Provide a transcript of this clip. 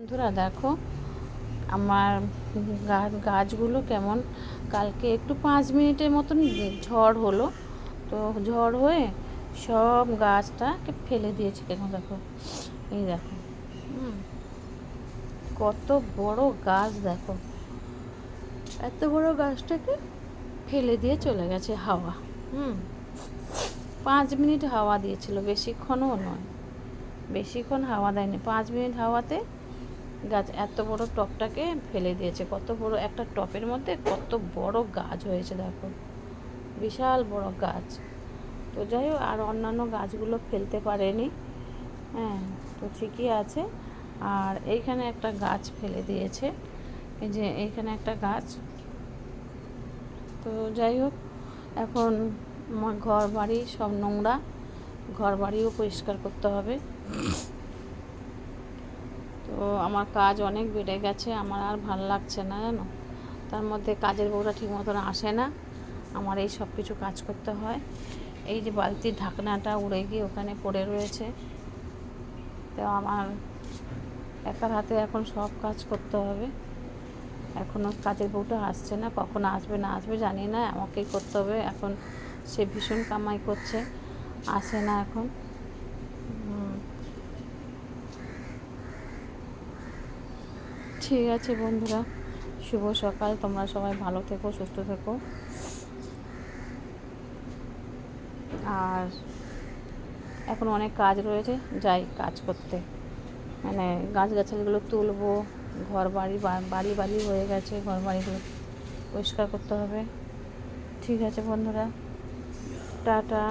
বন্ধুরা দেখো আমার গাছগুলো কেমন। কালকে একটু 5 মিনিটের মতন ঝড় হলো, তো ঝড় হয়ে সব গাছটাকে ফেলে দিয়েছে কেন দেখো। এই দেখো কত বড় গাছ, দেখো এত বড় গাছটাকে ফেলে দিয়ে চলে গেছে হাওয়া। 5 মিনিট হাওয়া দিয়েছিল, বেশিক্ষণও নয়, বেশিক্ষণ হাওয়া দেয়নি। 5 মিনিট হাওয়াতে গাছ এত বড় টবটাকে ফেলে দিয়েছে। কত বড় একটা টবের মধ্যে কত বড় গাছ হয়েছে দেখো, বিশাল বড় গাছ। তো যাই হোক, আর অন্যান্য গাছগুলো ফেলতে পারেনি, হ্যাঁ, তো ঠিকই আছে। আর এইখানে একটা গাছ ফেলে দিয়েছে, এই যে এইখানে একটা গাছ। তো যাই হোক, এখন আমার ঘর বাড়ি সব নোংরা, ঘর বাড়িও পরিষ্কার করতে হবে। তো আমার কাজ অনেক বেড়ে গেছে, আমার আর ভাল লাগছে না জানো। তার মধ্যে কাজের বউটা ঠিক মতন আসে না, আমার এই সব কিছু কাজ করতে হয়। এই যে বালতির ঢাকনাটা উড়ে গিয়ে ওখানে পড়ে রয়েছে, তো আমার একার হাতে এখন সব কাজ করতে হবে। এখনও কাজের বউটা আসছে না, কখন আসবে না আসবে জানি না, আমাকেই করতে হবে। এখন সে ভীষণ কামাই করছে, আসে না এখন। ঠিক আছে বন্ধুরা, শুভ সকাল, তোমরা সবাই ভালো থেকো, সুস্থ থেকো। আর এখন অনেক কাজ রয়েছে, যাই কাজ করতে, মানে গাছগাছালিগুলো তুলবো, ঘর বাড়ি বাড়ি হয়ে গেছে, ঘর বাড়িগুলো পরিষ্কার করতে হবে। ঠিক আছে বন্ধুরা, টাটা।